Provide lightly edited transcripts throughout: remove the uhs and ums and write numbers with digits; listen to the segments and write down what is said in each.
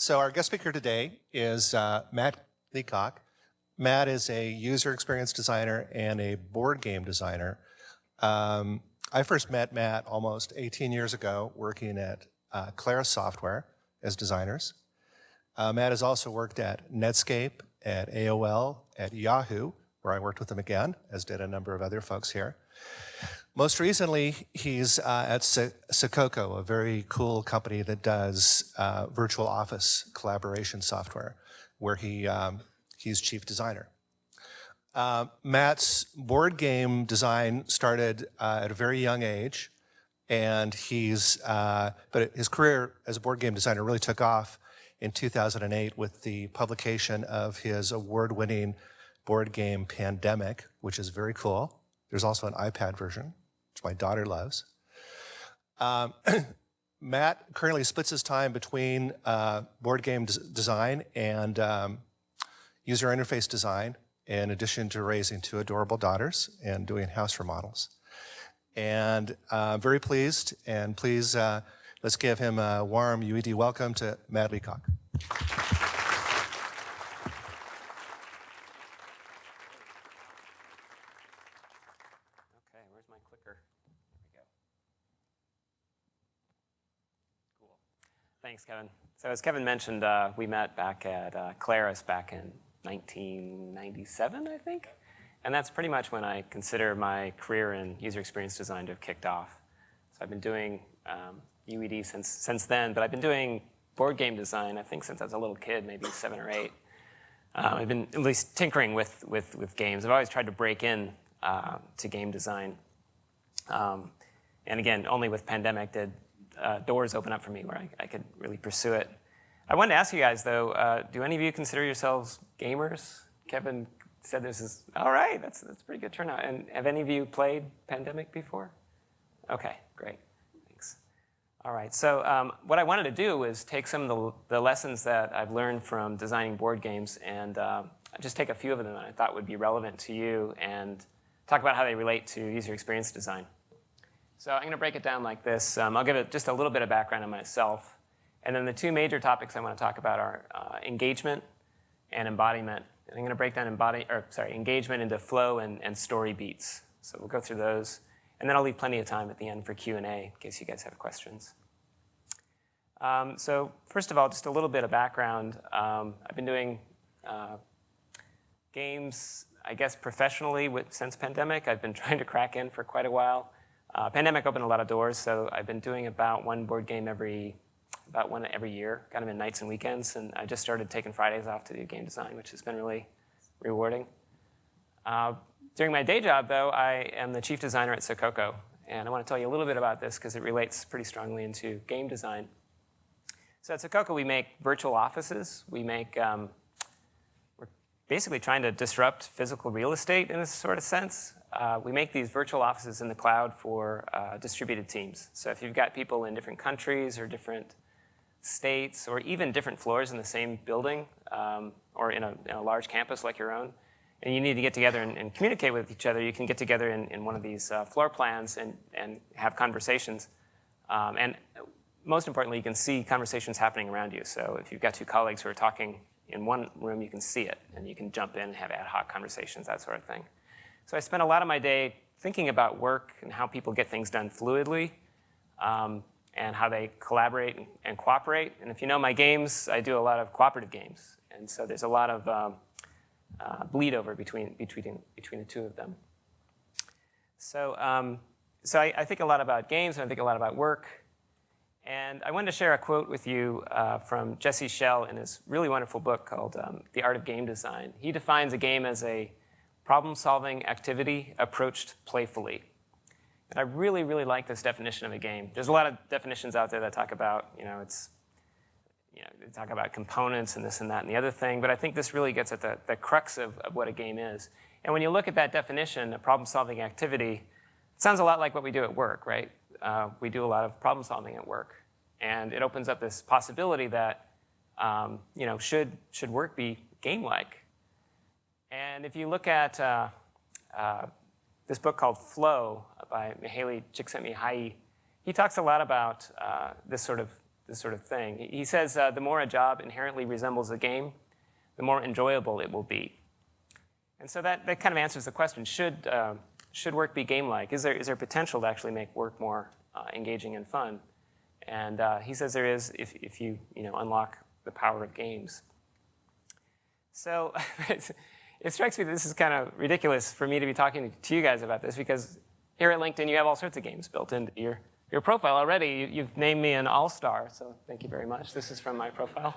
So our guest speaker today is Matt Leacock. Matt is a user experience designer and a board game designer. I first met Matt almost 18 years ago working at Clara Software as designers. Matt has also worked at Netscape, at AOL, at Yahoo, where I worked with him again, as did a number of other folks here. Most recently, he's at Sococo, a very cool company that does virtual office collaboration software, where he's chief designer. Matt's board game design started at a very young age, and but his career as a board game designer really took off in 2008 with the publication of his award-winning board game Pandemic, which is very cool. There's also an iPad version, which my daughter loves. Matt currently splits his time between board game design and user interface design, in addition to raising two adorable daughters and doing house remodels. And I'm very pleased, and please let's give him a warm UED welcome to Matt Leacock. Where's my clicker? There we go. Cool. Thanks, Kevin. So as Kevin mentioned, we met back at Claris back in 1997, I think. And that's pretty much when I consider my career in user experience design to have kicked off. So I've been doing UED since then, but I've been doing board game design, I think, since I was a little kid, maybe 7 or 8. I've been at least tinkering with games. I've always tried to break in to game design. And again, only with Pandemic did doors open up for me where I could really pursue it. I wanted to ask you guys, though, do any of you consider yourselves gamers? Kevin said this is, all right, that's a pretty good turnout. And have any of you played Pandemic before? Okay, great, thanks. All right, so what I wanted to do was take some of the lessons that I've learned from designing board games and just take a few of them that I thought would be relevant to you and talk about how they relate to user experience design. So I'm going to break it down like this. I'll give it just a little bit of background on myself. And then the two major topics I want to talk about are engagement and embodiment. And I'm going to break down engagement into flow and story beats. So we'll go through those. And then I'll leave plenty of time at the end for Q&A in case you guys have questions. So first of all, just a little bit of background. I've been doing games, I guess, professionally since Pandemic. I've been trying to crack in for quite a while. Pandemic opened a lot of doors, so I've been doing about one board game every year, kind of in nights and weekends, and I just started taking Fridays off to do game design, which has been really rewarding. During my day job, though, I am the chief designer at Sococo, and I want to tell you a little bit about this because it relates pretty strongly into game design. So at Sococo, we make virtual offices. We're basically trying to disrupt physical real estate in a sort of sense. We make these virtual offices in the cloud for distributed teams. So if you've got people in different countries or different states or even different floors in the same building or in a large campus like your own, and you need to get together and communicate with each other, you can get together in one of these floor plans and have conversations. And most importantly, you can see conversations happening around you. So if you've got two colleagues who are talking in one room, you can see it, and you can jump in and have ad hoc conversations, that sort of thing. So I spend a lot of my day thinking about work and how people get things done fluidly, and how they collaborate and cooperate. And if you know my games, I do a lot of cooperative games. And so there's a lot of bleed over between the two of them. So I think a lot about games, and I think a lot about work. And I wanted to share a quote with you from Jesse Schell in his really wonderful book called The Art of Game Design. He defines a game as a problem-solving activity approached playfully. And I really, really like this definition of a game. There's a lot of definitions out there that talk about, they talk about components and this and that and the other thing, but I think this really gets at the crux of what a game is. And when you look at that definition, a problem-solving activity, it sounds a lot like what we do at work, right? We do a lot of problem-solving at work. And it opens up this possibility that, should work be game-like? And if you look at this book called Flow by Mihaly Csikszentmihalyi, he talks a lot about this sort of this sort of thing. He says the more a job inherently resembles a game, the more enjoyable it will be. And so that kind of answers the question, should work be game-like? Is there potential to actually make work more engaging and fun? And he says there is if you unlock the power of games. So it strikes me that this is kind of ridiculous for me to be talking to you guys about this, because here at LinkedIn you have all sorts of games built into your profile already. You've named me an all-star, so thank you very much. This is from my profile.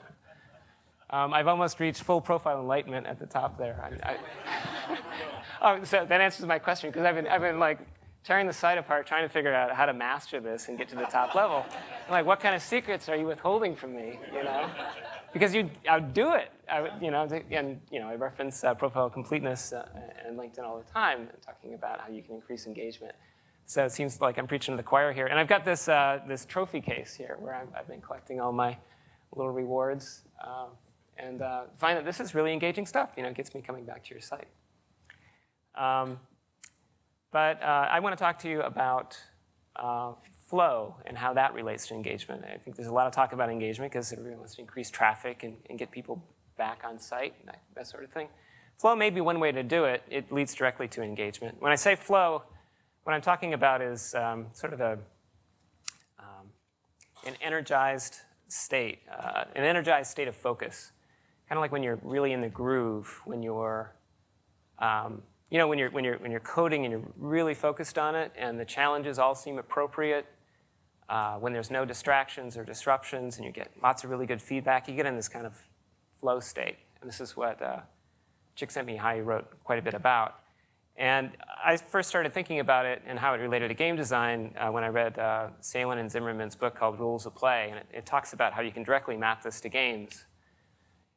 I've almost reached full profile enlightenment at the top there. Oh, so that answers my question, because I've been like tearing the site apart, trying to figure out how to master this and get to the top level. I'm like, what kind of secrets are you withholding from me? Because I would do it. I reference profile completeness and LinkedIn all the time, talking about how you can increase engagement. So it seems like I'm preaching to the choir here. And I've got this trophy case here where I've been collecting all my little rewards, and find that this is really engaging stuff. It gets me coming back to your site. But I want to talk to you about flow and how that relates to engagement. I think there's a lot of talk about engagement because everyone wants to increase traffic and get people back on site and that sort of thing. Flow may be one way to do it. It leads directly to engagement. When I say flow, what I'm talking about is sort of an energized state, of focus. Kind of like when you're really in the groove, when you're when you're coding and you're really focused on it, and the challenges all seem appropriate. When there's no distractions or disruptions, and you get lots of really good feedback, you get in this kind of flow state. And this is what Csikszentmihalyi wrote quite a bit about. And I first started thinking about it and how it related to game design when I read Salen and Zimmerman's book called Rules of Play. And it talks about how you can directly map this to games.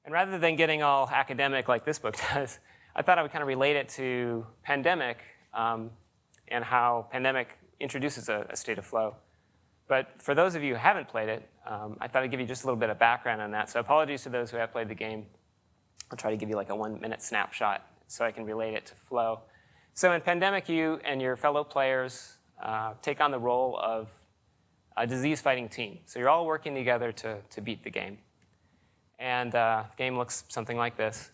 And rather than getting all academic like this book does, I thought I would kind of relate it to Pandemic and how Pandemic introduces a state of flow. But for those of you who haven't played it, I thought I'd give you just a little bit of background on that. So apologies to those who have played the game. I'll try to give you like a 1-minute snapshot so I can relate it to flow. So in Pandemic, you and your fellow players take on the role of a disease-fighting team. So you're all working together to beat the game. And the game looks something like this.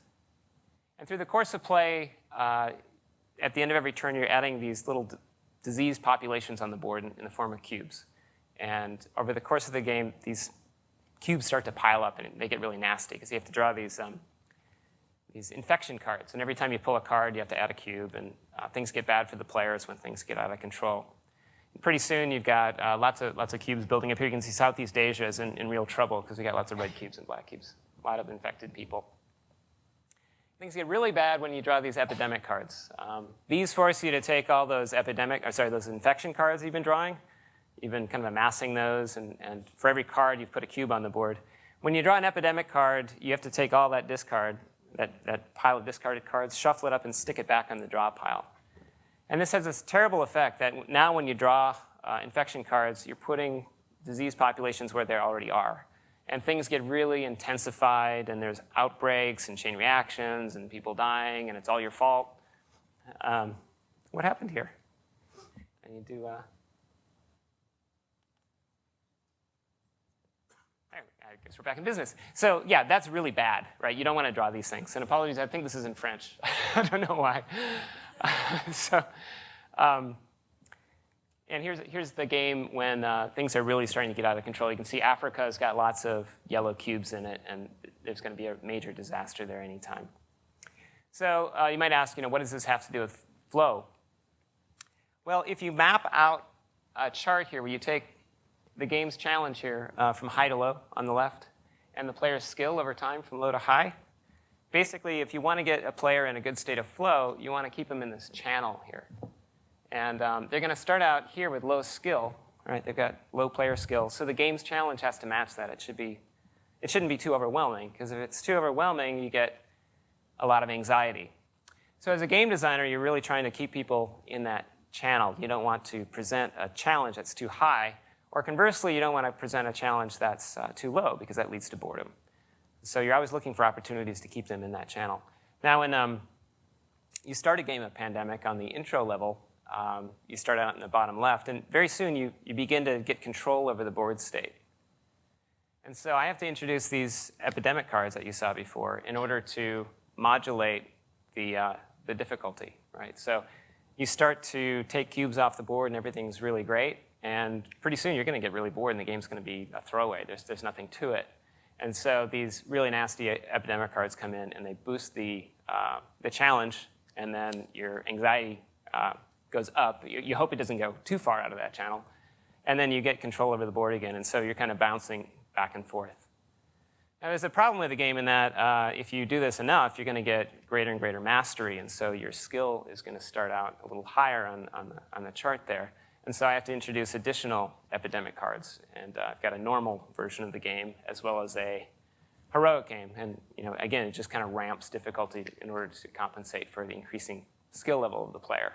And through the course of play, at the end of every turn, you're adding these little disease populations on the board in the form of cubes. And over the course of the game, these cubes start to pile up, and they get really nasty because you have to draw these infection cards. And every time you pull a card, you have to add a cube, and things get bad for the players when things get out of control. And pretty soon, you've got lots of cubes building up here. You can see Southeast Asia is in real trouble because we got lots of red cubes and black cubes, a lot of infected people. Things get really bad when you draw these epidemic cards. These force you to take all those those infection cards you've been drawing. You've been kind of amassing those, and for every card, you've put a cube on the board. When you draw an epidemic card, you have to take all that discard, that pile of discarded cards, shuffle it up, and stick it back on the draw pile. And this has this terrible effect that now when you draw infection cards, you're putting disease populations where they already are. And things get really intensified, and there's outbreaks and chain reactions and people dying, and it's all your fault. What happened here? And you do... I guess we're back in business. So yeah, that's really bad, right? You don't want to draw these things. And apologies, I think this is in French. I don't know why. And here's the game when things are really starting to get out of control. You can see Africa's got lots of yellow cubes in it, and there's going to be a major disaster there anytime. So you might ask, what does this have to do with flow? Well, if you map out a chart here where you take the game's challenge here from high to low on the left, and the player's skill over time from low to high. Basically, if you want to get a player in a good state of flow, you want to keep them in this channel here. And they're going to start out here with low skill. Right? They've got low player skill. So the game's challenge has to match that. It shouldn't be too overwhelming, because if it's too overwhelming, you get a lot of anxiety. So as a game designer, you're really trying to keep people in that channel. You don't want to present a challenge that's too high. Or conversely, you don't want to present a challenge that's too low, because that leads to boredom. So you're always looking for opportunities to keep them in that channel. Now, when you start a game of Pandemic on the intro level, you start out in the bottom left, and very soon you begin to get control over the board state. And so I have to introduce these epidemic cards that you saw before in order to modulate the difficulty, right? So you start to take cubes off the board and everything's really great, and pretty soon you're going to get really bored and the game's going to be a throwaway. There's nothing to it. And so these really nasty epidemic cards come in and they boost the challenge, and then your anxiety goes up. You hope it doesn't go too far out of that channel. And then you get control over the board again, and so you're kind of bouncing back and forth. Now, there's a problem with the game in that if you do this enough, you're going to get greater and greater mastery, and so your skill is going to start out a little higher on the chart there. And so I have to introduce additional epidemic cards, and I've got a normal version of the game as well as a heroic game. And again, it just kind of ramps difficulty in order to compensate for the increasing skill level of the player.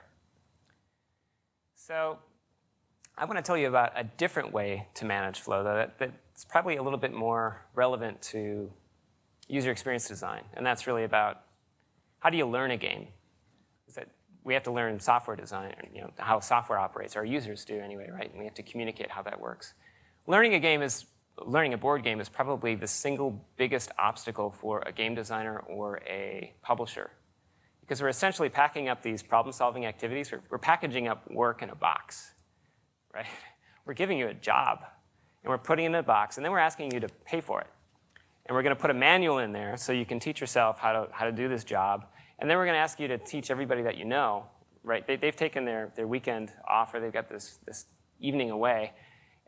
So I want to tell you about a different way to manage flow, though, that's probably a little bit more relevant to user experience design. And that's really about how do you learn a game? Is that we have to learn software design, how software operates. Our users do anyway, right? And we have to communicate how that works. Learning a board game is probably the single biggest obstacle for a game designer or a publisher. Because we're essentially packing up these problem-solving activities. We're packaging up work in a box, right? We're giving you a job, and we're putting it in a box, and then we're asking you to pay for it. And we're going to put a manual in there so you can teach yourself how to do this job. And then we're going to ask you to teach everybody that you know, right? They've taken their weekend off, or they've got this evening away.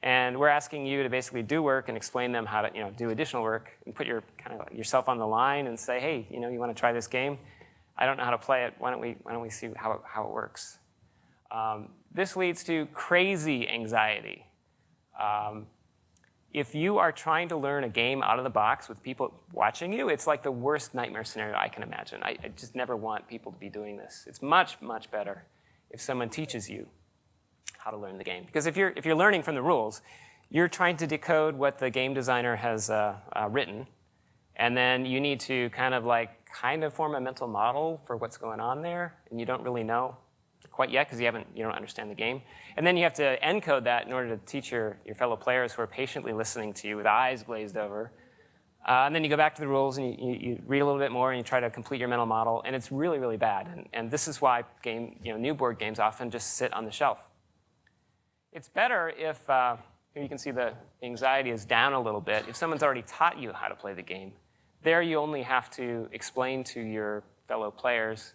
And we're asking you to basically do work and explain them how to do additional work and put yourself on the line and say, hey, you want to try this game? I don't know how to play it. Why don't we see how it works? This leads to crazy anxiety. If you are trying to learn a game out of the box with people watching you, it's like the worst nightmare scenario I can imagine. I just never want people to be doing this. It's much, much better if someone teaches you how to learn the game. Because if you're learning from the rules, you're trying to decode what the game designer has written, and then you need to kind of form a mental model for what's going on there, and you don't really know quite yet because you don't understand the game. And then you have to encode that in order to teach your fellow players who are patiently listening to you with eyes glazed over. And then you go back to the rules and you read a little bit more and you try to complete your mental model, and it's really, really bad. And this is why new board games often just sit on the shelf. It's better if, here you can see the anxiety is down a little bit, if someone's already taught you how to play the game. There you only have to explain to your fellow players.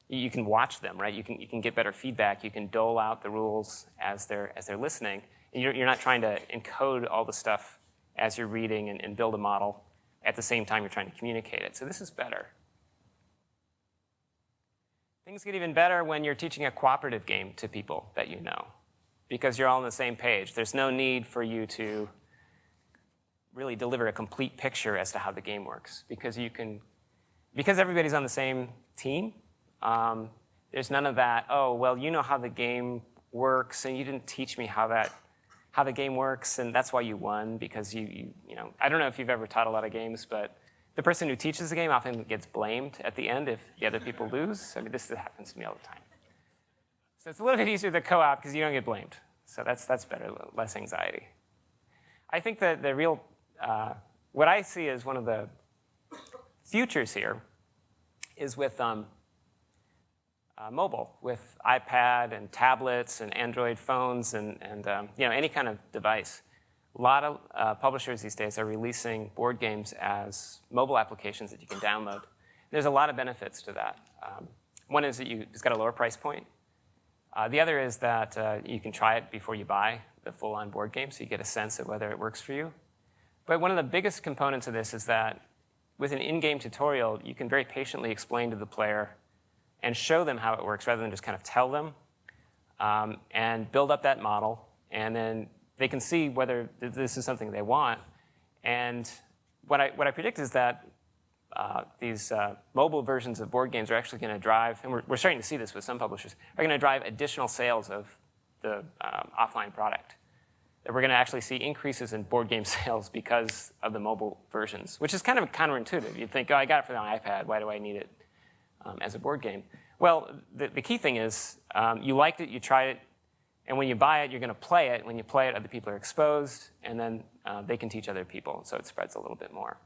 You can watch them, right? You can get better feedback. You can dole out the rules as they're listening. And you're not trying to encode all the stuff as you're reading and build a model at the same time you're trying to communicate it. So this is better. Things get even better when you're teaching a cooperative game to people that you know, because you're all on the same page. There's no need for you to really deliver a complete picture as to how the game works, because everybody's on the same team. There's none of that, oh, well, you know how the game works, and you didn't teach me how the game works, and that's why you won, because I don't know if you've ever taught a lot of games, but the person who teaches the game often gets blamed at the end if the other people lose. I mean, this happens to me all the time. So it's a little bit easier to co-op because you don't get blamed. So that's better, less anxiety. I think that the real, what I see as one of the futures here is with mobile, with iPad and tablets and Android phones and any kind of device. A lot of publishers these days are releasing board games as mobile applications that you can download. There's a lot of benefits to that. One is that it's got a lower price point. The other is that you can try it before you buy the full-on board game, so you get a sense of whether it works for you. But one of the biggest components of this is that with an in-game tutorial, you can very patiently explain to the player and show them how it works rather than just kind of tell them, and build up that model, and then they can see whether this is something they want. And what I predict is that these mobile versions of board games are actually going to drive, and we're starting to see this with some publishers, are going to drive additional sales of the offline product. That we're going to actually see increases in board game sales because of the mobile versions, which is kind of counterintuitive. You'd think, oh, I got it for the iPad. Why do I need it as a board game? Well, the key thing is you liked it, you tried it, And when you buy it, you're going to play it. When you play it, other people are exposed, and then they can teach other people, so it spreads a little bit more.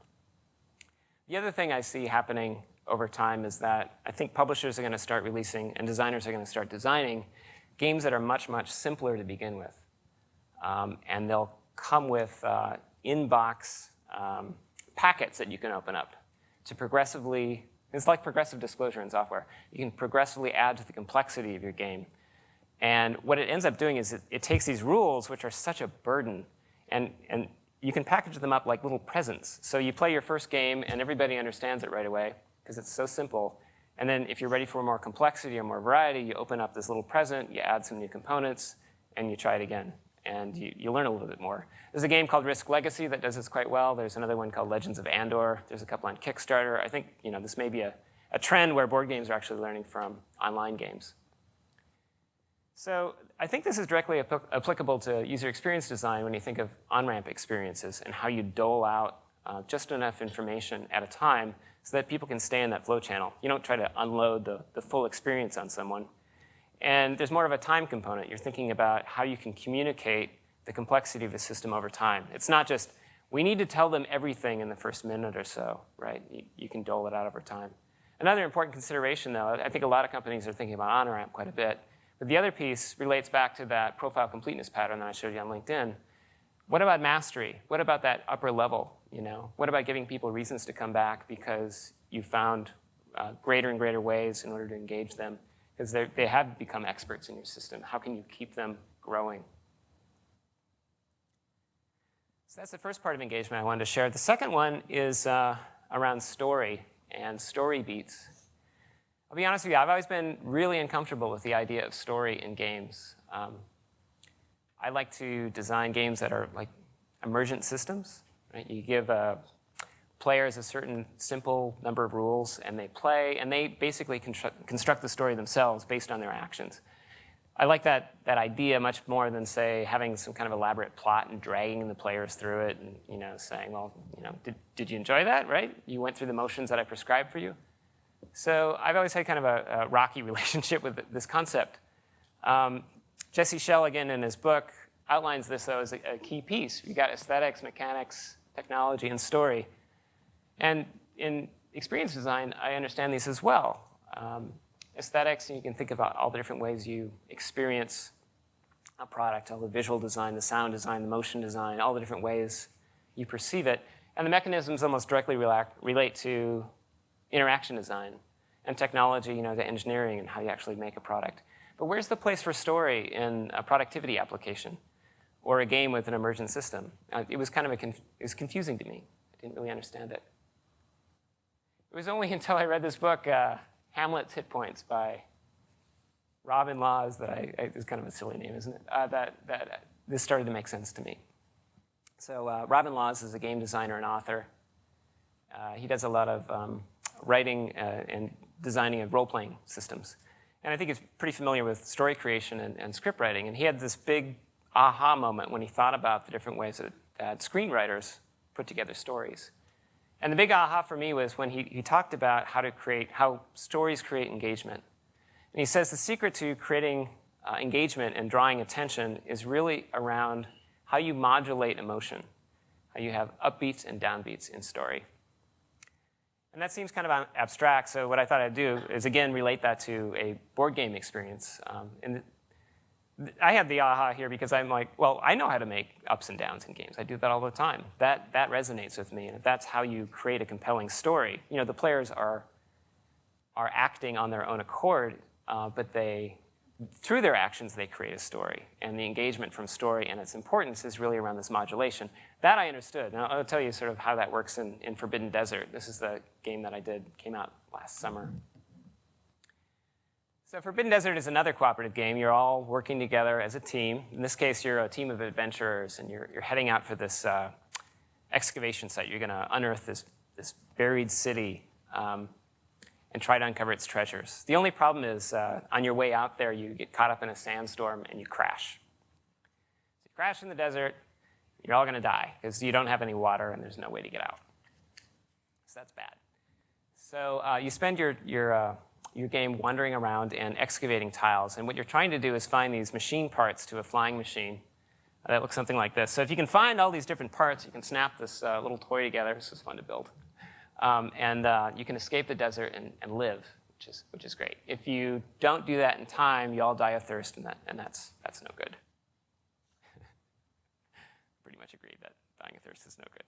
The other thing I see happening over time is that I think publishers are going to start releasing, and designers are going to start designing, games that are much, much simpler to begin with. And they'll come with in-box packets that you can open up to progressively, it's like progressive disclosure in software. You can progressively add to the complexity of your game. And what it ends up doing is it takes these rules, which are such a burden, and you can package them up like little presents. So you play your first game, and everybody understands it right away, because it's so simple. And then if you're ready for more complexity or more variety, you open up this little present, you add some new components, and you try it again. And you learn a little bit more. There's a game called Risk Legacy that does this quite well. There's another one called Legends of Andor. There's a couple on Kickstarter. I think this may be a trend where board games are actually learning from online games. So I think this is directly applicable to user experience design when you think of on-ramp experiences and how you dole out just enough information at a time so that people can stay in that flow channel. You don't try to unload the full experience on someone. And there's more of a time component. You're thinking about how you can communicate the complexity of the system over time. It's not just, we need to tell them everything in the first minute or so, right? You can dole it out over time. Another important consideration, though, I think a lot of companies are thinking about on-ramp quite a bit. But the other piece relates back to that profile completeness pattern that I showed you on LinkedIn. What about mastery? What about that upper level? What about giving people reasons to come back because you found greater and greater ways in order to engage them? Because they have become experts in your system. How can you keep them growing? So that's the first part of engagement I wanted to share. The second one is around story and story beats. I'll be honest with you, I've always been really uncomfortable with the idea of story in games. I like to design games that are like emergent systems. Right? You give players a certain simple number of rules, and they play, and they basically construct the story themselves based on their actions. I like that idea much more than, say, having some kind of elaborate plot and dragging the players through it and saying, well, did you enjoy that, right? You went through the motions that I prescribed for you. So I've always had kind of a rocky relationship with this concept. Jesse Schell, again, in his book, outlines this, though, as a key piece. You've got aesthetics, mechanics, technology, and story. And in experience design, I understand these as well. Aesthetics, you can think about all the different ways you experience a product, all the visual design, the sound design, the motion design, all the different ways you perceive it. And the mechanisms almost directly relate to interaction design and technology, to engineering and how you actually make a product. But where's the place for story in a productivity application or a game with an emergent system? It was kind of it was confusing to me. I didn't really understand it. It was only until I read this book, Hamlet's Hit Points by Robin Laws, that it's kind of a silly name, isn't it? That this started to make sense to me. So Robin Laws is a game designer and author. He does a lot of writing and designing of role-playing systems. And I think he's pretty familiar with story creation and script writing. And he had this big aha moment when he thought about the different ways that screenwriters put together stories. And the big aha for me was when he talked about how stories create engagement. And he says the secret to creating engagement and drawing attention is really around how you modulate emotion, how you have upbeats and downbeats in story. And that seems kind of abstract, so what I thought I'd do is, again, relate that to a board game experience. I had the aha here because I'm like, well, I know how to make ups and downs in games. I do that all the time. That resonates with me, and if that's how you create a compelling story, the players are acting on their own accord, but through their actions, they create a story. And the engagement from story and its importance is really around this modulation. That I understood. And I'll tell you sort of how that works in Forbidden Desert. This is the game that came out last summer. So Forbidden Desert is another cooperative game. You're all working together as a team. In this case, you're a team of adventurers, and you're heading out for this excavation site. You're going to unearth this buried city and try to uncover its treasures. The only problem is on your way out there, you get caught up in a sandstorm and you crash. So you crash in the desert, you're all going to die because you don't have any water and there's no way to get out. So that's bad. So you spend your your game wandering around and excavating tiles. And what you're trying to do is find these machine parts to a flying machine that looks something like this. So if you can find all these different parts, you can snap this little toy together. This is fun to build. You can escape the desert and live, which is great. If you don't do that in time, you all die of thirst, and that's no good. Pretty much agreed that dying of thirst is no good.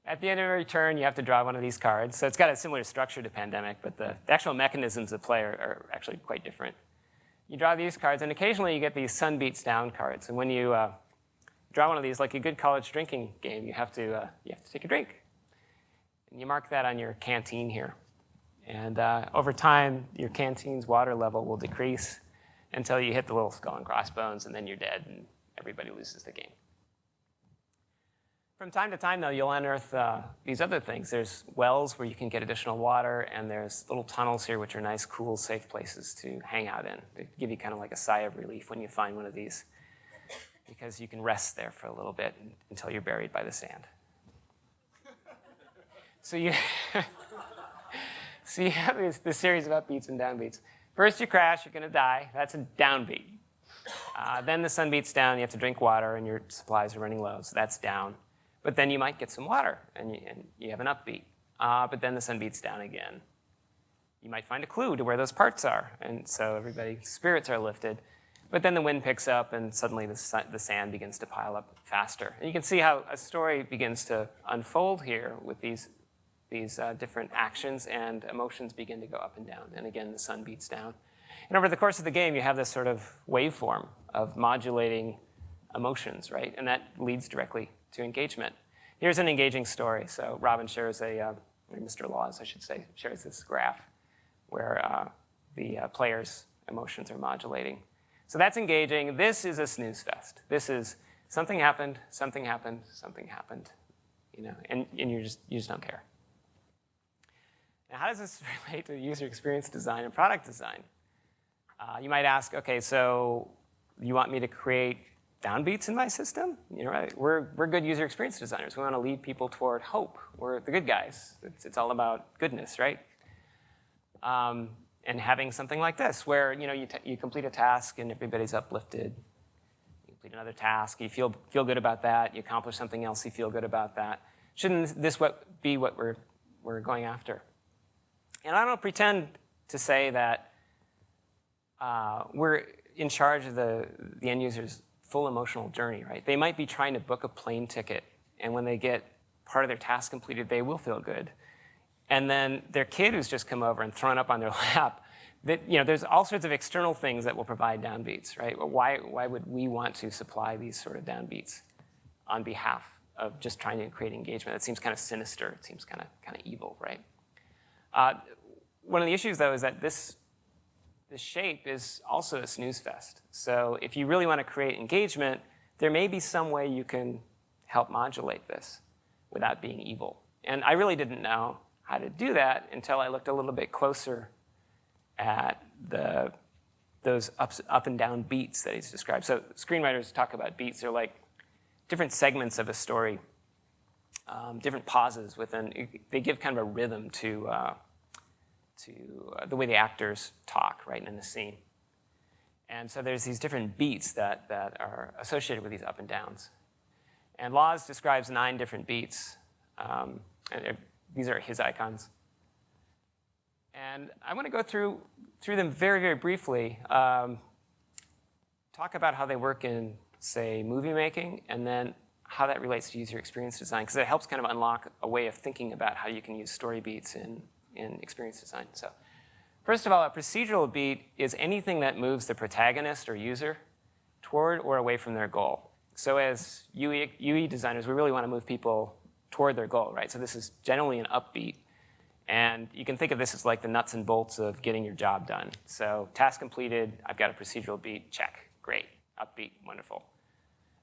At the end of every turn, you have to draw one of these cards. So it's got a similar structure to Pandemic, but the actual mechanisms of play are actually quite different. You draw these cards, and occasionally you get these sun beats down cards. And when you draw one of these, like a good college drinking game, you have to take a drink. And you mark that on your canteen here. And over time, your canteen's water level will decrease until you hit the little skull and crossbones, and then you're dead, and everybody loses the game. From time to time, though, you'll unearth these other things. There's wells where you can get additional water, and there's little tunnels here, which are nice, cool, safe places to hang out in. They give you kind of like a sigh of relief when you find one of these, because you can rest there for a little bit until you're buried by the sand. So you have this series of upbeats and downbeats. First you crash, you're going to die. That's a downbeat. Then the sun beats down, you have to drink water, and your supplies are running low, so that's down. But then you might get some water, and you have an upbeat. But then the sun beats down again. You might find a clue to where those parts are, and so everybody's spirits are lifted. But then the wind picks up, and suddenly the sand begins to pile up faster. And you can see how a story begins to unfold here with these different actions, and emotions begin to go up and down. And again, the sun beats down. And over the course of the game, you have this sort of waveform of modulating emotions, right? And that leads directly to engagement. Here's an engaging story. So Robin shares Mr. Laws, I should say, shares this graph where the players' emotions are modulating. So that's engaging. This is a snooze fest. This is something happened, something happened, something happened, and you just don't care. Now, how does this relate to user experience design and product design? You might ask, okay, so you want me to create downbeats in my system? Right? We're good user experience designers. We want to lead people toward hope. We're the good guys. It's all about goodness, right? And having something like this, where you complete a task and everybody's uplifted. You complete another task, you feel good about that. You accomplish something else, you feel good about that. Shouldn't this be what we're going after? And I don't pretend to say that we're in charge of the end user's full emotional journey, right? They might be trying to book a plane ticket, and when they get part of their task completed, they will feel good. And then their kid who's just come over and thrown up on their lap, there's all sorts of external things that will provide downbeats, right? Why would we want to supply these sort of downbeats on behalf of just trying to create engagement? It seems kind of sinister. It seems kind of evil, right? One of the issues, though, is that this shape is also a snooze fest. So if you really want to create engagement, there may be some way you can help modulate this without being evil. And I really didn't know how to do that until I looked a little bit closer at those up and down beats that he's described. So screenwriters talk about beats. They're like different segments of a story, different pauses within. They give kind of a rhythm to the way the actors talk, right, in the scene. And so there's these different beats that are associated with these up and downs. And Laws describes 9 different beats. These are his icons. And I want to go through them very, very briefly, talk about how they work in, say, movie making, and then how that relates to user experience design, because it helps kind of unlock a way of thinking about how you can use story beats in experience design. So first of all, a procedural beat is anything that moves the protagonist or user toward or away from their goal. So as UE designers, we really want to move people toward their goal, right? So this is generally an upbeat. And you can think of this as like the nuts and bolts of getting your job done. So task completed, I've got a procedural beat, check, great, upbeat, wonderful.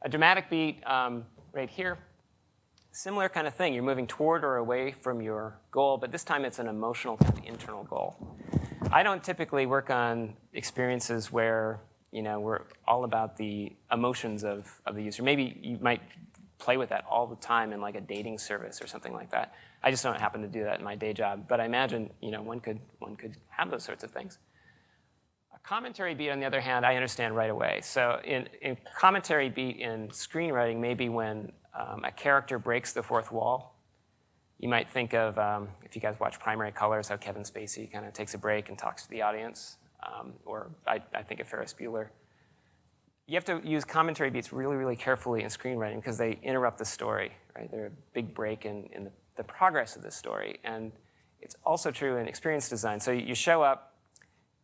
A dramatic beat right here, similar kind of thing. You're moving toward or away from your goal, but this time it's an emotional kind of internal goal. I don't typically work on experiences where we're all about the emotions of the user. Maybe you might play with that all the time in like a dating service or something like that. I just don't happen to do that in my day job, but I imagine one could have those sorts of things. A commentary beat, on the other hand, I understand right away. So in commentary beat in screenwriting, maybe when a character breaks the fourth wall. You might think of, if you guys watch Primary Colors, how Kevin Spacey kind of takes a break and talks to the audience, or I think of Ferris Bueller. You have to use commentary beats really, really carefully in screenwriting because they interrupt the story, right? They're a big break in the progress of the story. And it's also true in experience design. So you show up,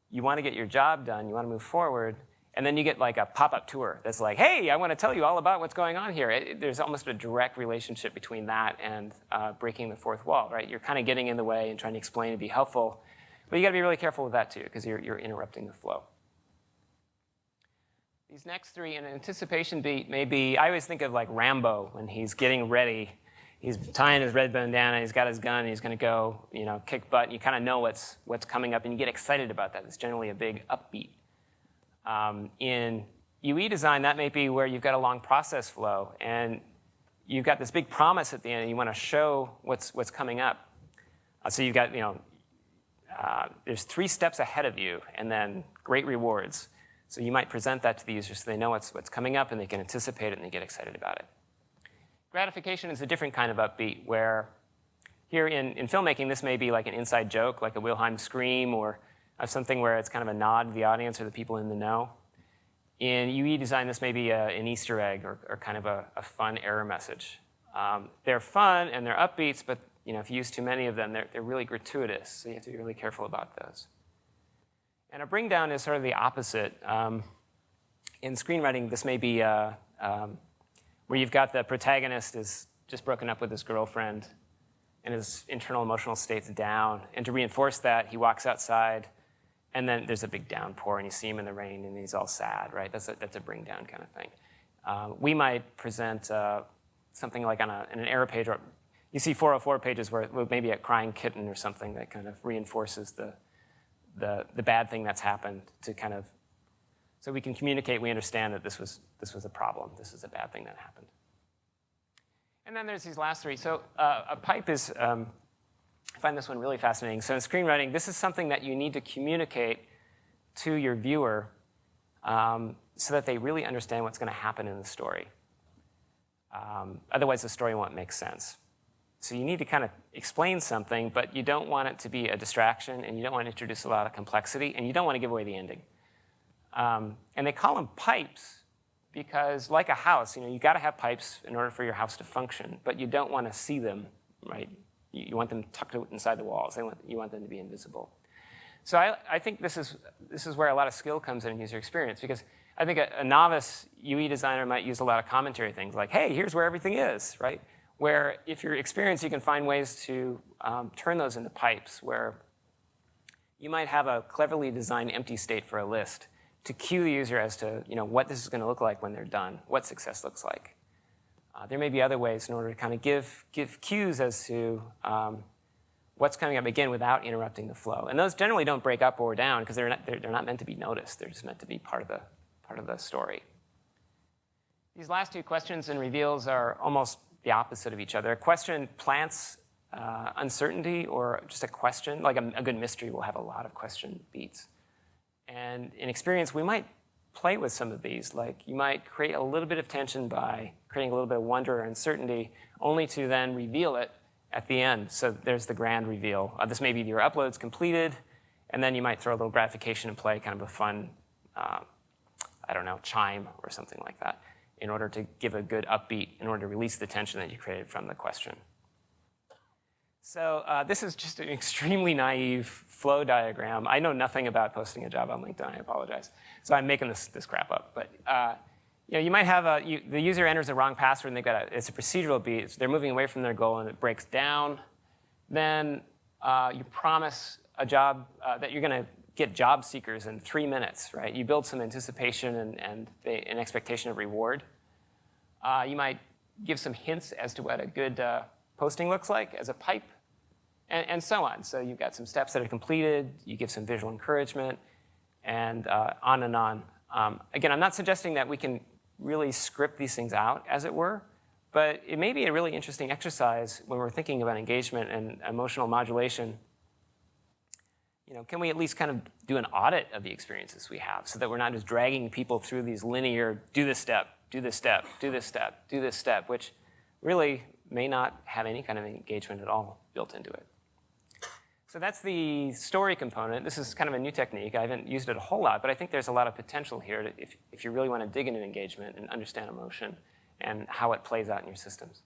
you want to get your job done, you want to move forward, and then you get like a pop-up tour that's like, hey, I want to tell you all about what's going on here. There's almost a direct relationship between that and breaking the fourth wall, right? You're kind of getting in the way and trying to explain and be helpful. But you got to be really careful with that too, because you're interrupting the flow. These next three, an anticipation beat may be, I always think of like Rambo when he's getting ready. He's tying his red bandana, he's got his gun, and he's going to go, kick butt. And you kind of know what's coming up, and you get excited about that. It's generally a big upbeat. In UE design, that may be where you've got a long process flow, and you've got this big promise at the end, and you want to show what's coming up. So you've got, there's 3 steps ahead of you, and then great rewards. So you might present that to the user so they know what's coming up, and they can anticipate it, and they get excited about it. Gratification is a different kind of upbeat, where here in filmmaking, this may be like an inside joke, like a Wilhelm scream, or something where it's kind of a nod to the audience or the people in the know. In UE design, this may be an Easter egg or kind of a fun error message. They're fun and they're upbeats, but if you use too many of them, they're really gratuitous, so you have to be really careful about those. And a bring down is sort of the opposite. In screenwriting, this may be where you've got the protagonist is just broken up with his girlfriend and his internal emotional state's down. And to reinforce that, he walks outside, and then there's a big downpour, and you see him in the rain, and he's all sad, right? That's a bring down kind of thing. We might present something like in an error page, or you see 404 pages where maybe a crying kitten or something that kind of reinforces the bad thing that's happened to kind of, so we can communicate, we understand that this was a problem, this is a bad thing that happened. And then there's these last 3. So a pipe is, I find this one really fascinating. So in screenwriting, this is something that you need to communicate to your viewer so that they really understand what's going to happen in the story. Otherwise, the story won't make sense. So you need to kind of explain something, but you don't want it to be a distraction, and you don't want to introduce a lot of complexity, and you don't want to give away the ending. And they call them pipes because, like a house, you got to have pipes in order for your house to function, but you don't want to see them, right? You want them tucked inside the walls. You want them to be invisible. So I think this is where a lot of skill comes in user experience, because I think a novice UE designer might use a lot of commentary things like, hey, here's where everything is, right? Where if you're experienced, you can find ways to turn those into pipes, where you might have a cleverly designed empty state for a list to cue the user as to what this is going to look like when they're done, what success looks like. There may be other ways in order to kind of give cues as to what's coming up, again, without interrupting the flow. And those generally don't break up or down because they're not meant to be noticed. They're just meant to be part of the story. These last 2 questions and reveals are almost the opposite of each other. A question plants uncertainty, or just a question, like a good mystery will have a lot of question beats. And in experience, we might play with some of these. Like you might create a little bit of tension by creating a little bit of wonder or uncertainty, only to then reveal it at the end. So there's the grand reveal. This may be your upload's completed, and then you might throw a little gratification and play kind of a fun, chime or something like that, in order to give a good upbeat, in order to release the tension that you created from the question. So this is just an extremely naive flow diagram. I know nothing about posting a job on LinkedIn. I apologize. So I'm making this crap up. But you might have the user enters the wrong password, and it's a procedural beat. So they're moving away from their goal, and it breaks down. Then you promise a job that you're going to get job seekers in 3 minutes, right? You build some anticipation and an expectation of reward. You might give some hints as to what a good posting looks like as a pipe, and so on. So you've got some steps that are completed, you give some visual encouragement, and on and on. Again, I'm not suggesting that we can really script these things out, as it were, But it may be a really interesting exercise when we're thinking about engagement and emotional modulation. Can we at least kind of do an audit of the experiences we have so that we're not just dragging people through these linear, do this step, do this step, do this step, do this step, which really may not have any kind of engagement at all built into it. So that's the story component. This is kind of a new technique. I haven't used it a whole lot, but I think there's a lot of potential here if you really want to dig into engagement and understand emotion and how it plays out in your systems.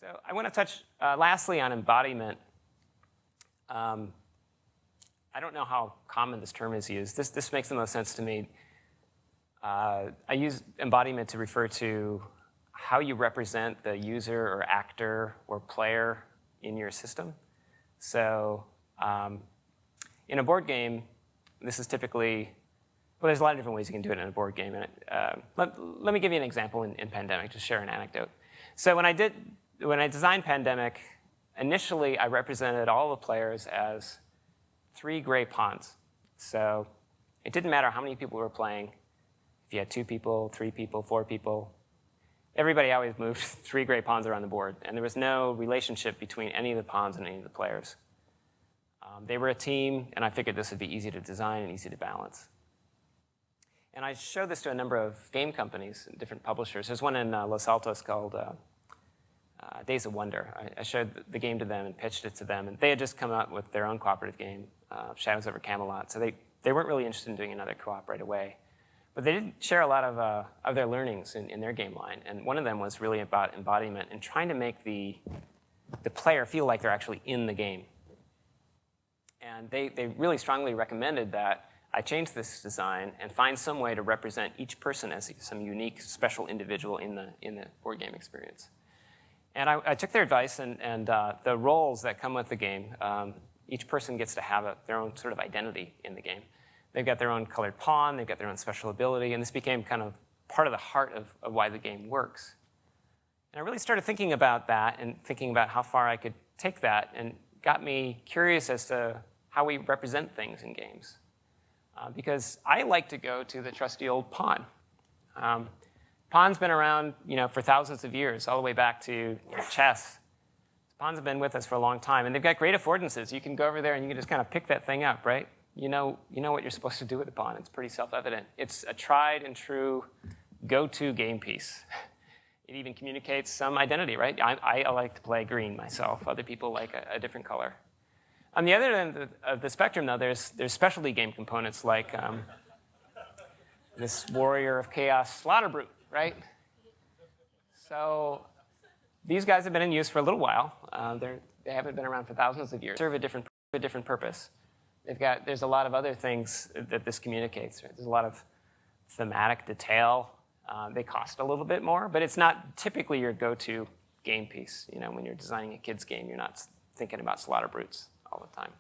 So I want to touch lastly on embodiment. I don't know how common this term is used. This makes the most sense to me. I use embodiment to refer to how you represent the user or actor or player in your system. So in a board game, this is typically, well, there's a lot of different ways you can do it in a board game. And let me give you an example in Pandemic, to share an anecdote. So when I designed Pandemic, initially I represented all the players as 3 gray pawns. So it didn't matter how many people were playing. If you had 2 people, 3 people, 4 people, everybody always moved 3 gray pawns around the board, and there was no relationship between any of the pawns and any of the players. They were a team, and I figured this would be easy to design and easy to balance. And I showed this to a number of game companies, different publishers. There's one in Los Altos called Days of Wonder. I showed the game to them and pitched it to them, and they had just come out with their own cooperative game, Shadows over Camelot, so they weren't really interested in doing another co-op right away. But they did share a lot of their learnings in their game line, and one of them was really about embodiment and trying to make the player feel like they're actually in the game. And they really strongly recommended that I change this design and find some way to represent each person as some unique, special individual in the board game experience. And I took their advice, and the roles that come with the game, each person gets to have their own sort of identity in the game. They've got their own colored pawn, they've got their own special ability, and this became kind of part of the heart of why the game works. And I really started thinking about that and thinking about how far I could take that, and got me curious as to how we represent things in games. Because I like to go to the trusty old pawn. Pawn's been around, for thousands of years, all the way back to chess. Pawns have been with us for a long time, and they've got great affordances. You can go over there and you can just kind of pick that thing up, right? You know what you're supposed to do with the pawn. It's pretty self-evident. It's a tried and true go-to game piece. It even communicates some identity, right? I like to play green myself. Other people like a different color. On the other end of the spectrum, though, there's specialty game components like this Warrior of Chaos Slaughter Brute, right? So these guys have been in use for a little while. They haven't been around for thousands of years. Serve a different purpose. There's a lot of other things that this communicates. Right? There's a lot of thematic detail. They cost a little bit more, but it's not typically your go-to game piece. When you're designing a kid's game, you're not thinking about slaughter brutes all the time.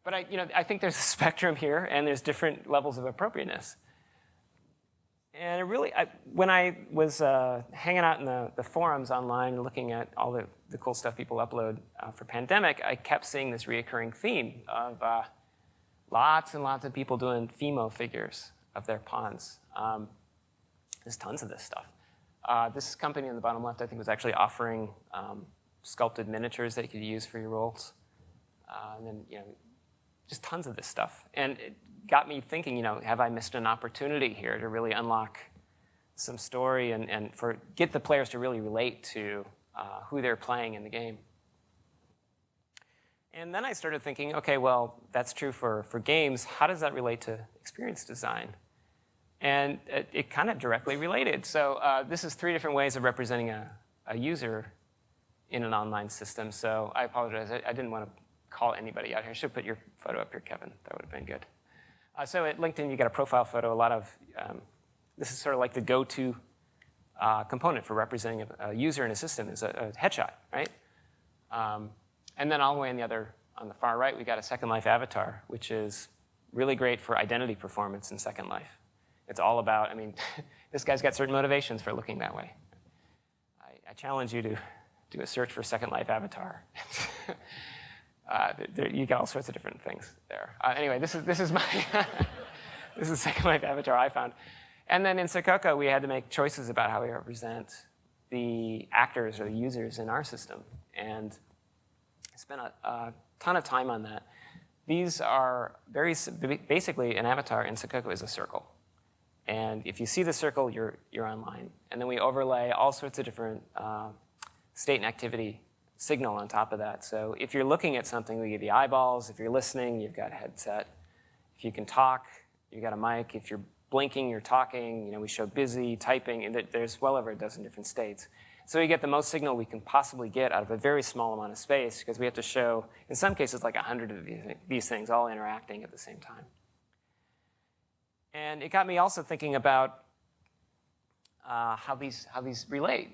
But I think there's a spectrum here, and there's different levels of appropriateness. And when I was hanging out in the forums online and looking at all the cool stuff people upload for Pandemic, I kept seeing this reoccurring theme of lots and lots of people doing Fimo figures of their pawns. There's tons of this stuff. This company in the bottom left, I think, was actually offering sculpted miniatures that you could use for your roles. And then, just tons of this stuff. And it got me thinking, have I missed an opportunity here to really unlock some story and get the players to really relate to who they're playing in the game? And then I started thinking, okay, well, that's true for games. How does that relate to experience design? And it kind of directly related. So this is 3 different ways of representing a user in an online system. So I apologize. I didn't want to call anybody out here. I should put your photo up here, Kevin. That would have been good. So at LinkedIn, you got a profile photo. This is sort of like the go-to component for representing a user in a system is a headshot, right? And then all the way on the far right, we got a Second Life avatar, which is really great for identity performance in Second Life. It's all about, this guy's got certain motivations for looking that way. I challenge you to do a search for Second Life avatar. You got all sorts of different things there. Anyway, this is my this is Second Life avatar I found, And then in Sococo, we had to make choices about how we represent the actors or the users in our system. And I spent a ton of time on that. These are basically an avatar in Sococo is a circle. And if you see the circle, you're online. And then we overlay all sorts of different state and activity signal on top of that. So if you're looking at something, we give you eyeballs. If you're listening, you've got a headset. If you can talk, you've got a mic. If you're blinking, you're talking. We show busy, typing, and there's well over a dozen different states. So we get the most signal we can possibly get out of a very small amount of space because we have to show, in some cases, like 100 of these things all interacting at the same time. And it got me also thinking about how these relate,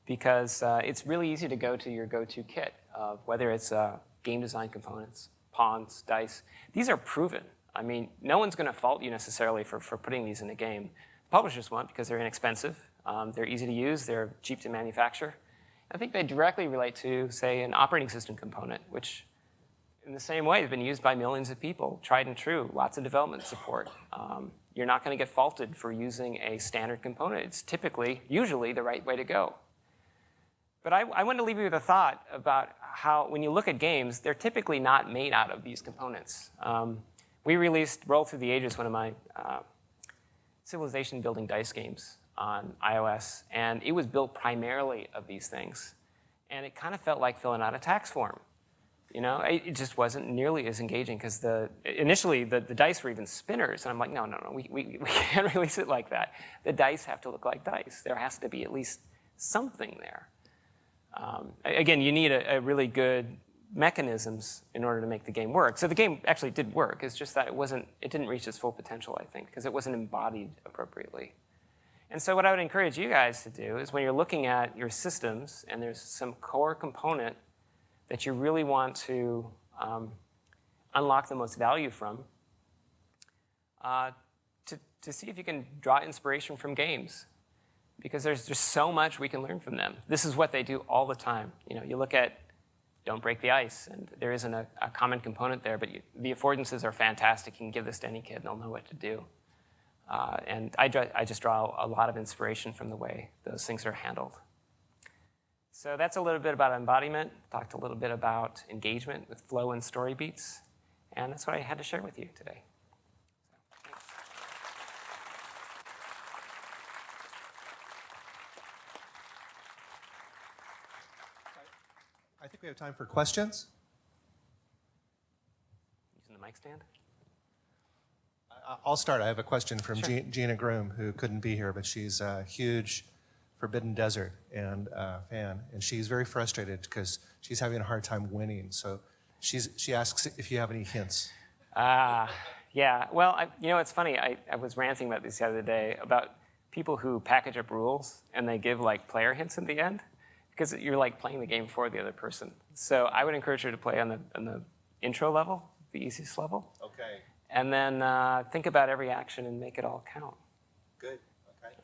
because it's really easy to go to your go-to kit of whether it's game design components, pawns, dice. These are proven. I mean, no one's going to fault you necessarily for putting these in a game. Publishers want because they're inexpensive, they're easy to use, they're cheap to manufacture. I think they directly relate to, say, an operating system component, which in the same way has been used by millions of people, tried and true, lots of development support. You're not going to get faulted for using a standard component. It's usually the right way to go. But I want to leave you with a thought about how, when you look at games, they're typically not made out of these components. We released Roll Through the Ages, one of my civilization building dice games on iOS, and it was built primarily of these things. And it kind of felt like filling out a tax form. It just wasn't nearly as engaging because initially the dice were even spinners, and I'm like, no, we can't release it like that. The dice have to look like dice. There has to be at least something there. Again, you need a really good mechanisms in order to make the game work. So the game actually did work. It's just that it didn't reach its full potential, I think, because it wasn't embodied appropriately. And so what I would encourage you guys to do is when you're looking at your systems and there's some core component that you really want to unlock the most value from, to see if you can draw inspiration from games. Because there's just so much we can learn from them. This is what they do all the time. You look at Don't Break the Ice, and there isn't a common component there, but the affordances are fantastic. You can give this to any kid, and they'll know what to do. And I just draw a lot of inspiration from the way those things are handled. So that's a little bit about embodiment. Talked a little bit about engagement with flow and story beats. And that's what I had to share with you today. I think we have time for questions. Using the mic stand? I'll start. I have a question from Gina Groom, who couldn't be here, but she's a huge Forbidden Desert fan, and she's very frustrated because she's having a hard time winning. So she asks if you have any hints. Yeah. Well, it's funny. I was ranting about this the other day about people who package up rules and they give player hints at the end because you're playing the game for the other person. So I would encourage her to play on the intro level, the easiest level. Okay. And then think about every action and make it all count. Good. Okay.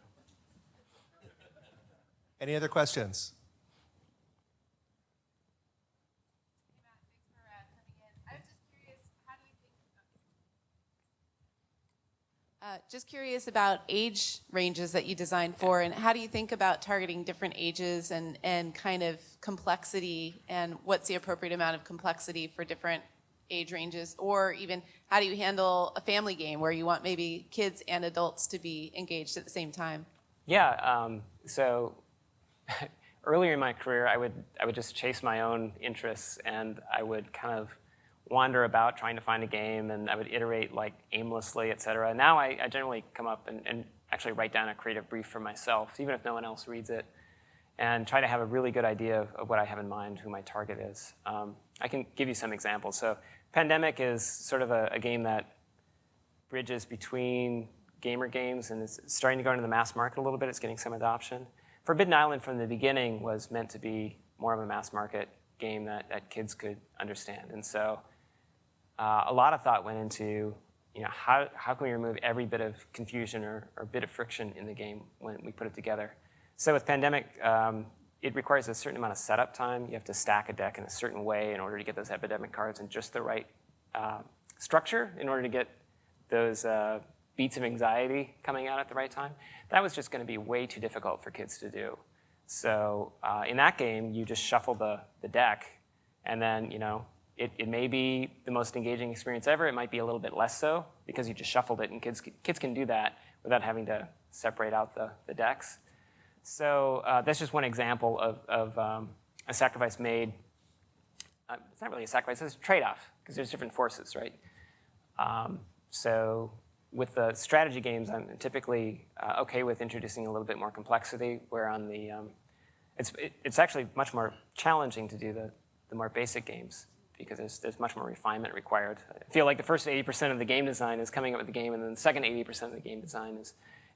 Any other questions? Hey Matt, thanks for coming in. I was just curious, how do you think? Just curious about age ranges that you design for, and how do you think about targeting different ages and kind of complexity, and what's the appropriate amount of complexity for different age ranges, or even how do you handle a family game where you want maybe kids and adults to be engaged at the same time? Yeah. So earlier in my career, I would just chase my own interests, and I would kind of wander about trying to find a game, and I would iterate aimlessly, et cetera. Now I generally come up and actually write down a creative brief for myself, even if no one else reads it, and try to have a really good idea of what I have in mind, who my target is. I can give you some examples. So Pandemic is sort of a game that bridges between gamer games and is starting to go into the mass market a little bit. It's getting some adoption. Forbidden Island from the beginning was meant to be more of a mass market game that kids could understand. And so a lot of thought went into how can we remove every bit of confusion or bit of friction in the game when we put it together. So with Pandemic, it requires a certain amount of setup time. You have to stack a deck in a certain way in order to get those epidemic cards in just the right structure in order to get those beats of anxiety coming out at the right time. That was just going to be way too difficult for kids to do. So in that game, you just shuffle the deck, and then it may be the most engaging experience ever. It might be a little bit less so because you just shuffled it, and kids can do that without having to separate out the decks. So that's just one example of a sacrifice made. It's not really a sacrifice, it's a trade-off, because there's different forces, right? So with the strategy games, I'm typically okay with introducing a little bit more complexity, where on the, it's actually much more challenging to do the more basic games, because there's much more refinement required. I feel like the first 80% of the game design is coming up with the game, and then the second 80% of the game design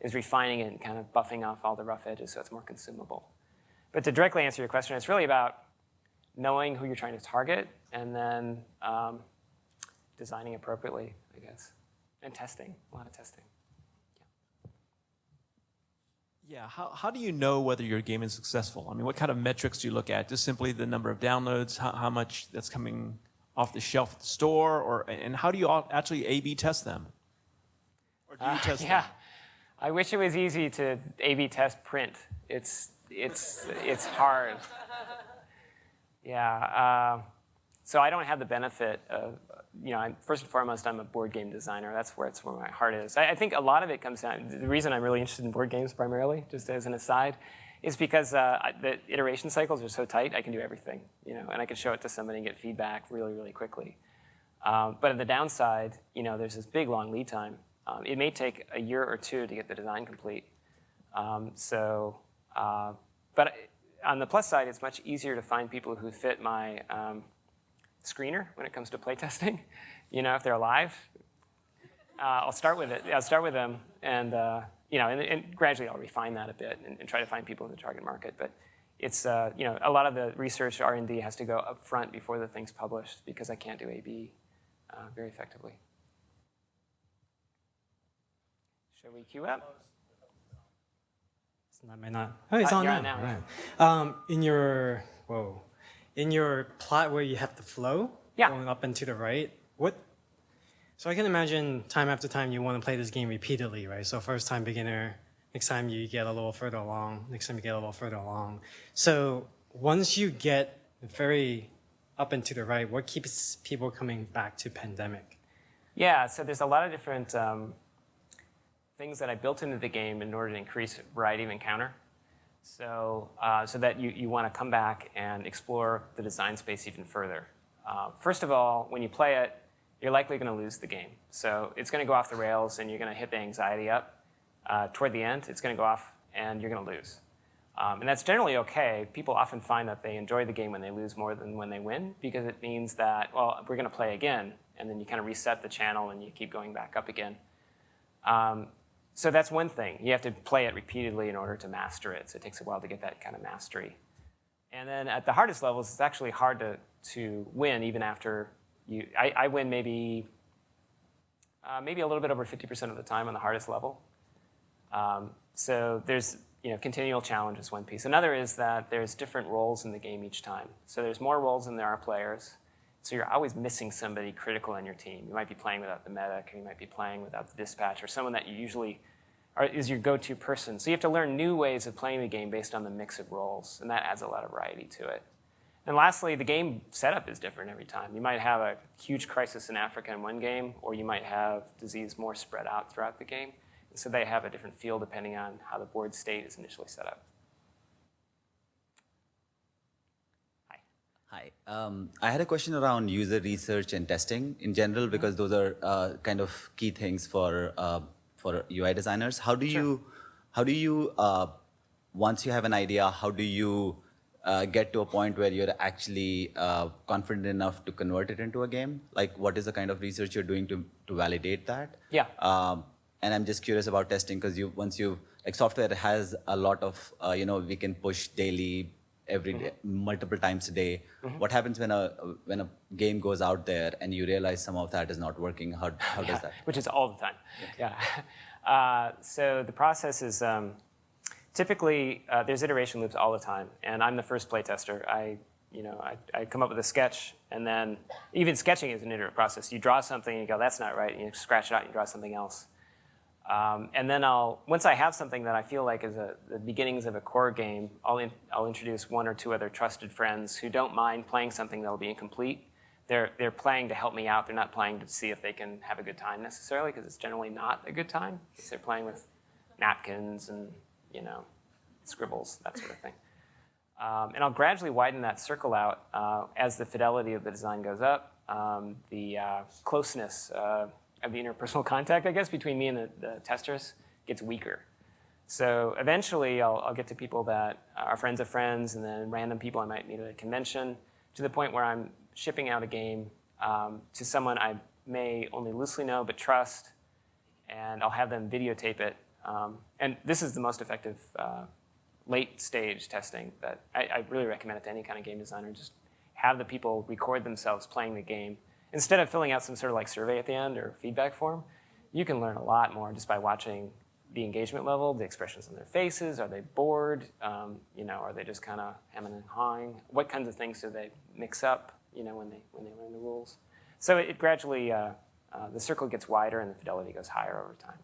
is refining it and kind of buffing off all the rough edges so it's more consumable. But to directly answer your question, it's really about knowing who you're trying to target and then designing appropriately, I guess, and testing, a lot of testing. Yeah, how do you know whether your game is successful? I mean, what kind of metrics do you look at? Just simply the number of downloads, how much that's coming off the shelf at the store, and how do you actually A/B test them? Or do you test them? Yeah, I wish it was easy to A/B test print. It's hard. Yeah, so I don't have the benefit of, first and foremost, I'm a board game designer. That's where my heart is. I think a lot of it comes down, the reason I'm really interested in board games primarily, just as an aside, is because the iteration cycles are so tight, I can do everything, and I can show it to somebody and get feedback really, really quickly. But on the downside, there's this big, long lead time. It may take a year or two to get the design complete. But on the plus side, it's much easier to find people who fit my screener when it comes to playtesting. If they're alive, I'll start with it. I'll start with them, and and gradually I'll refine that a bit and try to find people in the target market. But it's a lot of the research R&D has to go up front before the thing's published, because I can't do A/B very effectively. Shall we queue up? That may not. Oh, it's on you're now. on now. Right. In your plot where you have the flow going up and to the right, so I can imagine time after time you want to play this game repeatedly, right? So first time beginner, next time you get a little further along, next time you get a little further along. So once you get very up and to the right, what keeps people coming back to Pandemic? Yeah, so there's a lot of different things that I built into the game in order to increase variety of encounter. So that you want to come back and explore the design space even further. First of all, when you play it, you're likely going to lose the game. So it's going to go off the rails, and you're going to hit the anxiety up. Toward the end, it's going to go off, and you're going to lose. And that's generally okay. People often find that they enjoy the game when they lose more than when they win, because it means that, well, we're going to play again, and then you kind of reset the channel, and you keep going back up again. So that's one thing. You have to play it repeatedly in order to master it. So it takes a while to get that kind of mastery. And then at the hardest levels, it's actually hard to win even after you. I win maybe a little bit over 50% of the time on the hardest level. So there's continual challenge is one piece. Another is that there's different roles in the game each time. So there's more roles than there are players. So you're always missing somebody critical on your team. You might be playing without the medic, or you might be playing without the dispatch, or someone that you usually is your go-to person. So you have to learn new ways of playing the game based on the mix of roles, and that adds a lot of variety to it. And lastly, the game setup is different every time. You might have a huge crisis in Africa in one game, or you might have disease more spread out throughout the game. And so they have a different feel depending on how the board state is initially set up. Hi. I had a question around user research and testing in general, because those are kind of key things for UI designers. How do you once you have an idea, how do you get to a point where you're actually confident enough to convert it into a game? Like, what is the kind of research you're doing to validate that? Yeah. And I'm just curious about testing, because software has a lot of we can push daily, every day, multiple times a day. What happens when a game goes out there and you realize some of that is not working? How does that? Which is all the time. Yeah. So the process is typically there's iteration loops all the time, and I'm the first playtester. I come up with a sketch, and then even sketching is an iterative process. You draw something, and you go, that's not right, and you scratch it out, and you draw something else. And then once I have something that I feel like is the beginnings of a core game, I'll introduce one or two other trusted friends who don't mind playing something that'll be incomplete. They're playing to help me out. They're not playing to see if they can have a good time necessarily, because it's generally not a good time. Because they're playing with napkins and scribbles, that sort of thing. And I'll gradually widen that circle out as the fidelity of the design goes up, the closeness of the interpersonal contact, I guess, between me and the testers gets weaker. So eventually I'll get to people that are friends of friends and then random people I might meet at a convention, to the point where I'm shipping out a game to someone I may only loosely know but trust, and I'll have them videotape it. And this is the most effective late stage testing that I really recommend it to any kind of game designer. Just have the people record themselves playing the game. Instead of filling out some sort of like survey at the end or feedback form, you can learn a lot more just by watching the engagement level, the expressions on their faces. Are they bored? Are they just kind of hemming and hawing? What kinds of things do they mix up, when they learn the rules? So it gradually, the circle gets wider and the fidelity goes higher over time.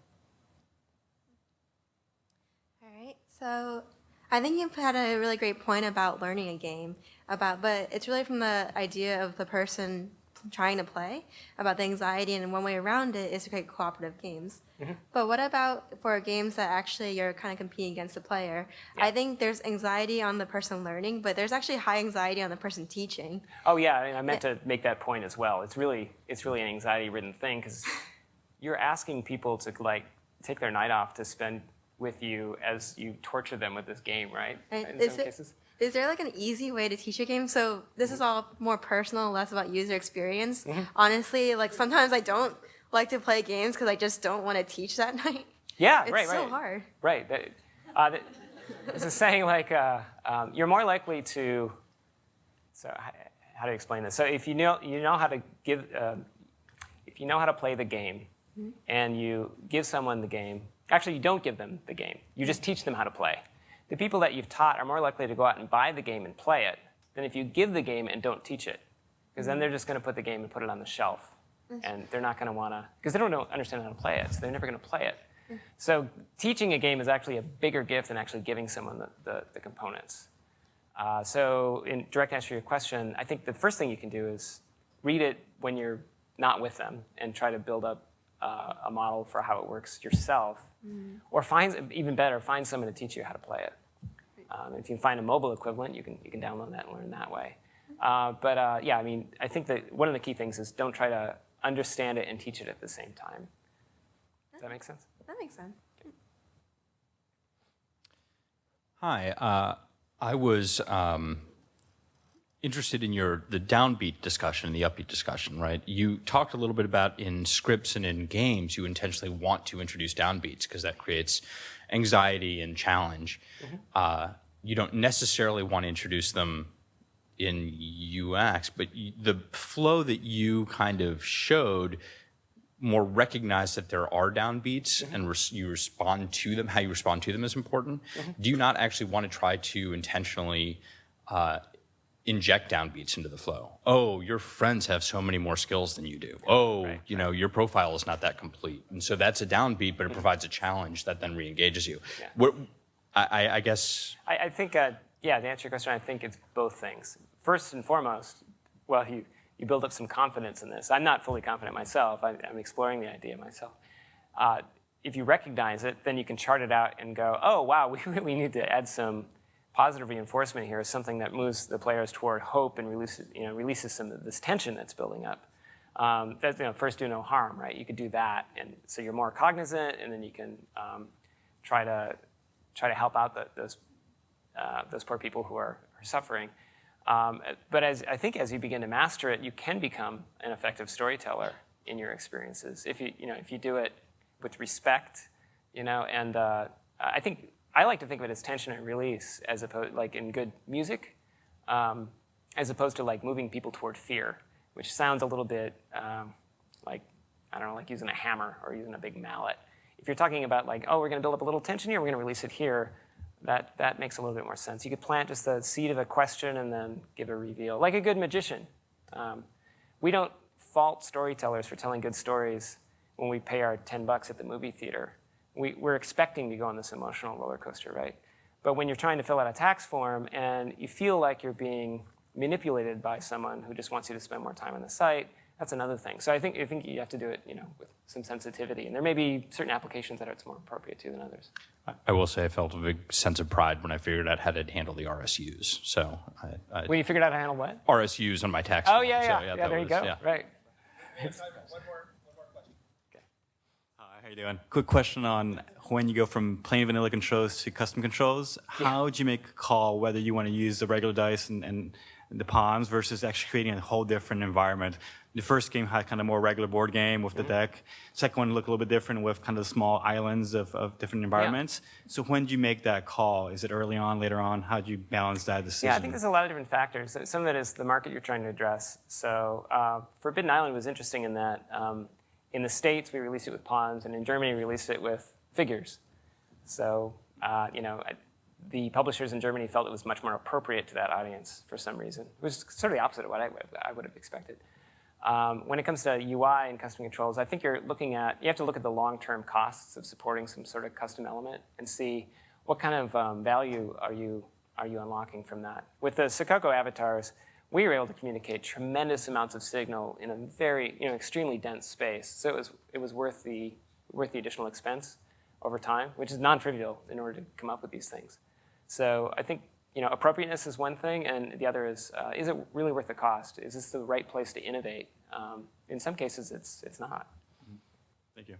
All right, so I think you've had a really great point about learning a game, but it's really from the idea of the person trying to play, about the anxiety, and one way around it is to create cooperative games. Mm-hmm. But what about for games that actually you're kind of competing against the player? Yeah. I think there's anxiety on the person learning, but there's actually high anxiety on the person teaching. Oh yeah, I meant to make that point as well. It's really an anxiety-ridden thing, because you're asking people to take their night off to spend with you as you torture them with this game, right? In some cases. Is there an easy way to teach a game? So this is all more personal, less about user experience. Mm-hmm. Honestly, sometimes I don't like to play games because I just don't want to teach that night. Yeah, it's right. so hard. Right. There's a saying you're more likely to. So how to explain this? So if you know how to give, if you know how to play the game, mm-hmm. and you give someone the game. Actually, you don't give them the game. You just teach them how to play. The people that you've taught are more likely to go out and buy the game and play it than if you give the game and don't teach it. Because then they're just going to put the game and put it on the shelf. And they're not going to want to, because they don't understand how to play it, so they're never going to play it. So teaching a game is actually a bigger gift than actually giving someone the components. So in direct answer to your question, I think the first thing you can do is read it when you're not with them and try to build up a model for how it works yourself. Or even better, find someone to teach you how to play it. If you can find a mobile equivalent, you can download that and learn that way. I think that one of the key things is don't try to understand it and teach it at the same time. Does that make sense? That makes sense. Hi, I was interested in the downbeat discussion and the upbeat discussion, right? You talked a little bit about in scripts and in games, you intentionally want to introduce downbeats because that creates anxiety and challenge. Mm-hmm. You don't necessarily want to introduce them in UX, but the flow that you kind of showed more recognize that there are downbeats, mm-hmm. and you respond to them. How you respond to them is important. Mm-hmm. Do you not actually want to try to intentionally inject downbeats into the flow? Oh, your friends have so many more skills than you do. Oh, right. Your profile is not that complete. And so that's a downbeat, but it provides a challenge that then re-engages you. Yeah. I guess... I think, to answer your question, I think it's both things. First and foremost, you build up some confidence in this. I'm not fully confident myself. I'm exploring the idea myself. If you recognize it, then you can chart it out and go, oh, wow, we really need to add some positive reinforcement here, something that moves the players toward hope and releases some of this tension that's building up. First do no harm, right? You could do that, and so you're more cognizant, and then you can try to help out those poor people who are suffering. But I think as you begin to master it, you can become an effective storyteller in your experiences if you do it with respect, and I think. I like to think of it as tension and release, as opposed, in good music, as opposed to moving people toward fear, which sounds a little bit like using a hammer or using a big mallet. If you're talking about we're going to build up a little tension here, we're going to release it here, that makes a little bit more sense. You could plant just the seed of a question and then give a reveal, like a good magician. We don't fault storytellers for telling good stories when we pay our $10 at the movie theater. we're expecting to go on this emotional roller coaster, right? But when you're trying to fill out a tax form and you feel like you're being manipulated by someone who just wants you to spend more time on the site, that's another thing. So I think you have to do it, with some sensitivity. And there may be certain applications that it's more appropriate to than others. I will say I felt a big sense of pride when I figured out how to handle the RSUs. So When you figured out how to handle what? RSUs on my tax Oh, form. yeah, So, yeah. that There you was- go. yeah. Right. One more question. Hi, how you doing? Quick question on when you go from plain vanilla controls to custom controls. How do you make a call whether you want to use the regular dice and the pawns versus actually creating a whole different environment? The first game had kind of more regular board game with the deck. Second one looked a little bit different with kind of small islands of different environments. So when do you make that call? Is it early on, later on? How do you balance that decision? Yeah, I think there's a lot of different factors. Some of it is the market you're trying to address. So Forbidden Island was interesting in that in the States we released it with pawns, and in Germany we released it with figures. So the publishers in Germany felt it was much more appropriate to that audience for some reason. It was sort of the opposite of what I would have expected. When it comes to UI and custom controls, I think you have to look at the long-term costs of supporting some sort of custom element and see what kind of value are you unlocking from that. With the Sakoko avatars, we were able to communicate tremendous amounts of signal in a very extremely dense space. So it was worth the additional expense over time, which is non-trivial in order to come up with these things. So I think appropriateness is one thing, and the other is it really worth the cost? Is this the right place to innovate? In some cases, it's not. Thank you.